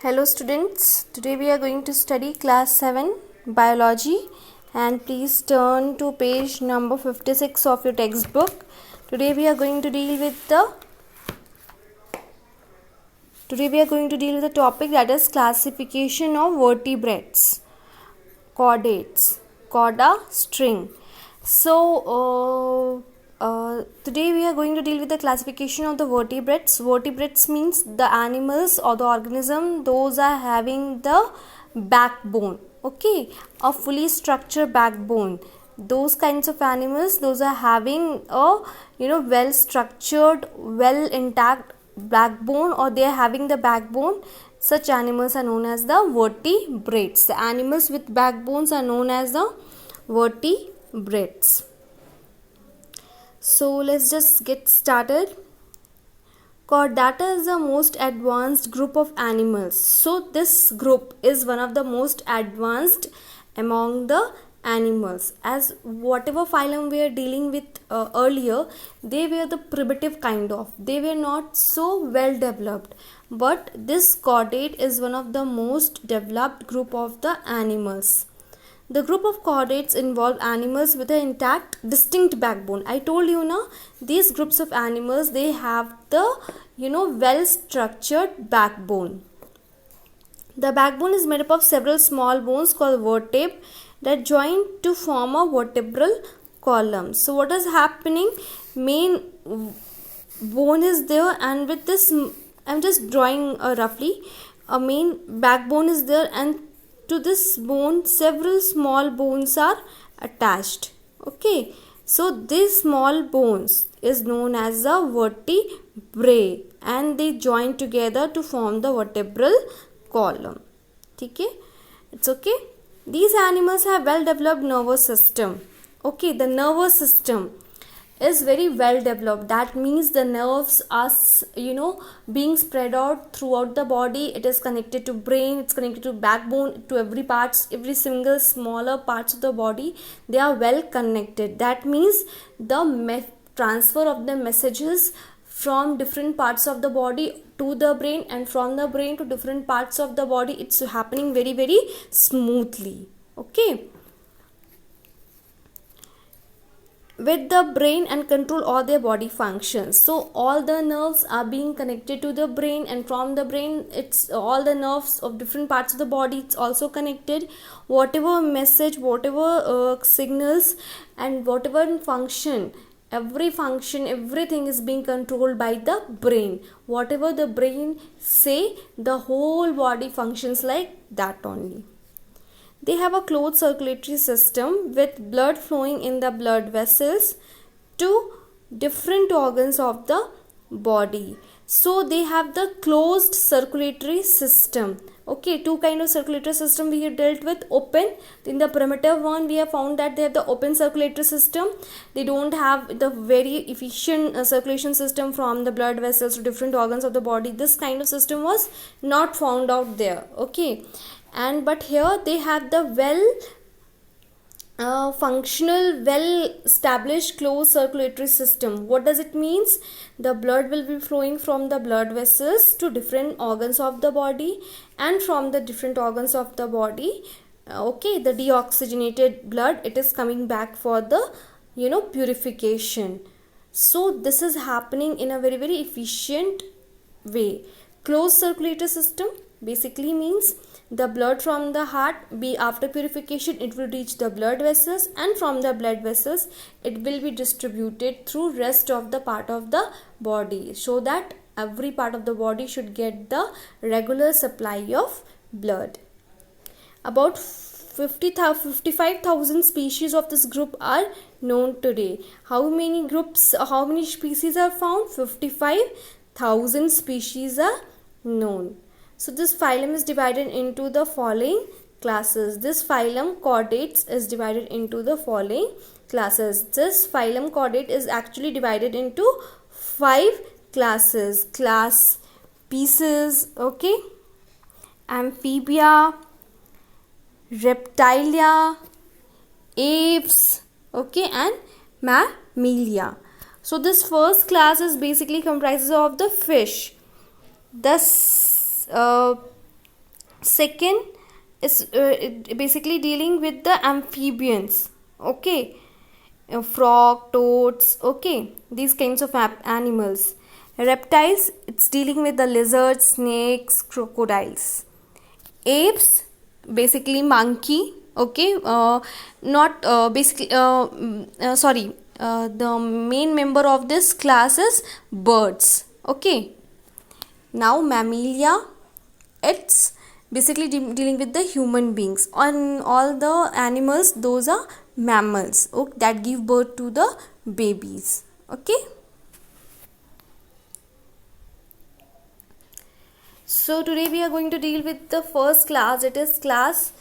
Hello students, today we are going to study class 7 biology and please turn to page number 56 of your textbook. Today we are going to deal with the topic that is classification of vertebrates, chordates, chorda string. Today we are going to deal with the classification of the vertebrates. Vertebrates means the animals or the organism those are having the backbone, okay, a fully structured backbone. Those kinds of animals, those are having a well structured, well intact backbone, or they are having the backbone. Such animals are known as the vertebrates. The animals with backbones are known as the vertebrates. So let's just get started. Chordata is the most advanced group of animals. So this group is one of the most advanced among the animals. As whatever phylum we are dealing with earlier, they were the primitive kind of. They were not so well developed. But this chordate is one of the most developed group of the animals. The group of chordates involve animals with an intact, distinct backbone. I told you now, these groups of animals, they have the, well-structured backbone. The backbone is made up of several small bones called vertebrae that join to form a vertebral column. So what is happening? Main bone is there, and with this, I'm just drawing roughly. A main backbone is there, and to this bone several small bones are attached. Okay, so these small bones is known as the vertebrae and they join together to form the vertebral column. Okay, it's okay. These animals have well developed nervous system. Okay, the nervous system is very well developed. That means the nerves are being spread out throughout the body. It is connected to brain, it's connected to backbone, to every single smaller parts of the body. They are well connected. That means the transfer of the messages from different parts of the body to the brain and from the brain to different parts of the body, it's happening very, very smoothly. Okay, with the brain and control all their body functions. So all the nerves are being connected to the brain, and from the brain it's all the nerves of different parts of the body, it's also connected. Whatever message, whatever signals and whatever function, everything is being controlled by the brain. Whatever the brain say, the whole body functions like that only. They have a closed circulatory system with blood flowing in the blood vessels to different organs of the body. So they have the closed circulatory system. Okay, two kind of circulatory system we have dealt with. Open, in the primitive one we have found that they have the open circulatory system. They don't have the very efficient circulation system from the blood vessels to different organs of the body. This kind of system was not found out there. Okay, but here they have the functional, well established closed circulatory system. What does it means? The blood will be flowing from the blood vessels to different organs of the body, and from the different organs of the body, the deoxygenated blood, it is coming back for the purification. So this is happening in a very, very efficient way. Closed circulatory system basically means the blood from the heart, be after purification, it will reach the blood vessels, and from the blood vessels it will be distributed through rest of the part of the body, so that every part of the body should get the regular supply of blood. About 55,000 species of this group are known today. How many species are found? 55,000 species are known. So this phylum is divided into the following classes. This phylum chordates is divided into the following classes. This phylum chordate is actually divided into 5 classes. Class Pisces, okay, Amphibia, Reptilia, Apes, okay, and Mammalia. So this first class is basically comprises of the fish. The Second is basically dealing with the amphibians. Okay, frog, toads. Okay, these kinds of animals. Reptiles, it's dealing with the lizards, snakes, crocodiles. Apes, basically monkey. Okay, not basically sorry, the main member of this class is birds. Okay, now mammalia, it's basically dealing with the human beings. On all the animals, those are mammals, okay, that give birth to the babies. Okay, so today we are going to deal with the first class. It is class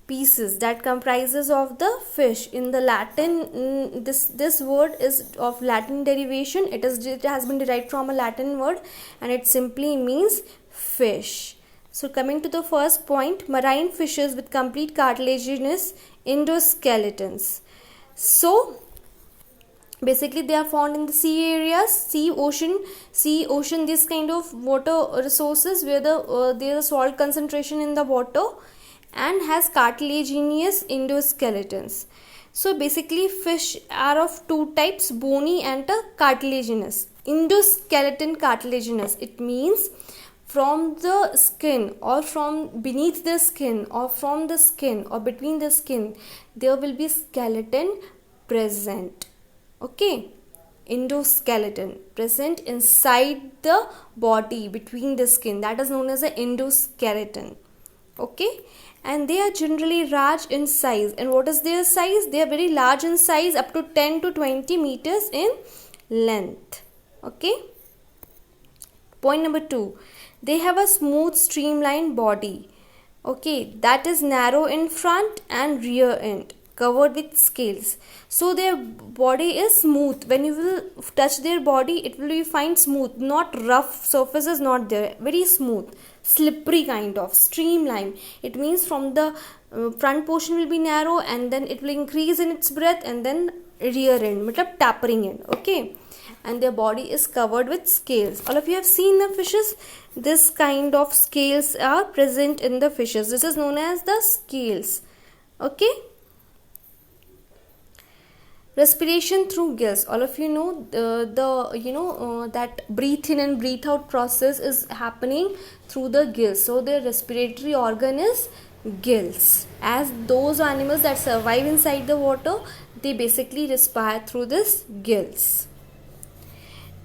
pieces, that comprises of the fish. In the Latin, this word is of Latin derivation. It has been derived from a Latin word, and it simply means fish. So coming to the first point, marine fishes with complete cartilaginous endoskeletons. So basically they are found in the sea areas, sea, ocean, this kind of water resources where there is salt concentration in the water, and has cartilaginous endoskeletons. So basically fish are of two types, bony and cartilaginous. Endoskeleton cartilaginous, it means from the skin or from beneath the skin or from the skin or between the skin there will be skeleton present. Okay, endoskeleton present inside the body between the skin, that is known as an endoskeleton. Okay, and they are generally large in size. And what is their size? They are very large in size, up to 10 to 20 meters in length. Okay, point number 2, they have a smooth streamlined body. Okay, that is narrow in front and rear end, covered with scales. So their body is smooth. When you will touch their body, it will be fine, smooth, not rough surfaces, not there, very smooth, slippery kind of, streamline. It means from the front portion will be narrow, and then it will increase in its breadth, and then rear end, matlab tapering end. Okay, and their body is covered with scales. All of you have seen the fishes. This kind of scales are present in the fishes. This is known as the scales. Okay, respiration through gills. All of you know that breathe in and breathe out process is happening through the gills. So their respiratory organ is gills. As those animals that survive inside the water, they basically respire through this gills.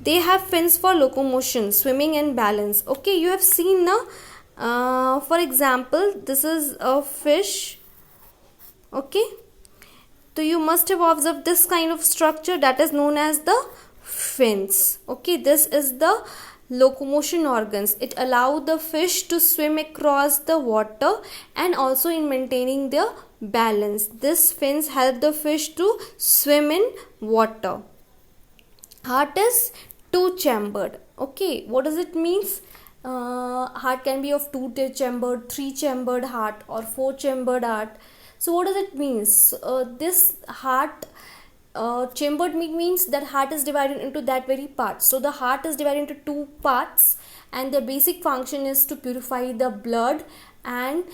They have fins for locomotion, swimming and balance. Okay, you have seen now, for example, this is a fish. Okay, so you must have observed this kind of structure, that is known as the fins. Okay, this is the locomotion organs. It allows the fish to swim across the water and also in maintaining their balance. This fins help the fish to swim in water. Heart is two-chambered. Okay, what does it means? Heart can be of two-chambered, three-chambered heart, or four-chambered heart. So what does it mean? This heart chambered means that heart is divided into that very part. So the heart is divided into two parts, and the basic function is to purify the blood and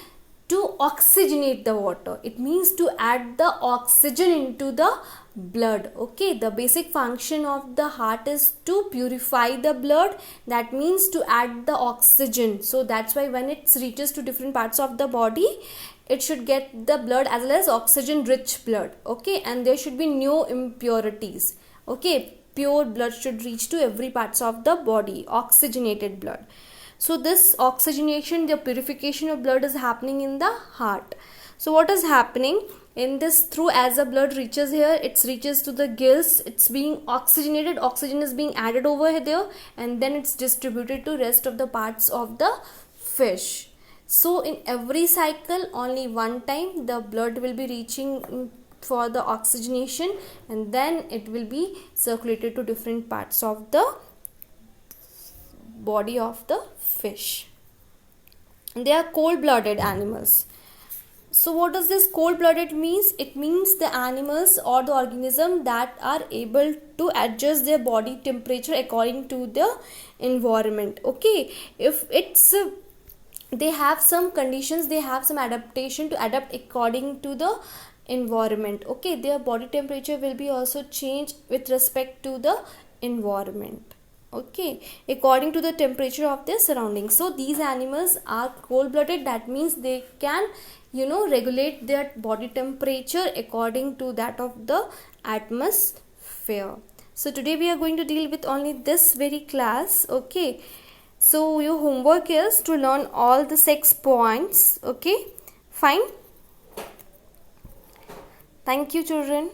to oxygenate the water. It means to add the oxygen into the blood. Okay, the basic function of the heart is to purify the blood. That means to add the oxygen. So that's why when it reaches to different parts of the body, it should get the blood as well as oxygen rich blood. Okay, and there should be no impurities. Okay, pure blood should reach to every parts of the body, oxygenated blood. So this oxygenation, the purification of blood is happening in the heart. So what is happening in this, through as the blood reaches here, it reaches to the gills, it's being oxygenated, oxygen is being added over there, and then it's distributed to rest of the parts of the fish. So in every cycle, only one time the blood will be reaching for the oxygenation, and then it will be circulated to different parts of the body of the fish. They are cold-blooded animals. So what does this cold-blooded means? It means the animals or the organism that are able to adjust their body temperature according to the environment. Okay, if it's they have some conditions, they have some adaptation to adapt according to the environment. Okay, their body temperature will be also changed with respect to the environment. Okay, according to the temperature of their surroundings. So these animals are cold blooded, that means they can regulate their body temperature according to that of the atmosphere. So today we are going to deal with only this very class. Okay, so your homework is to learn all the 6 points. Okay, fine. Thank you, children.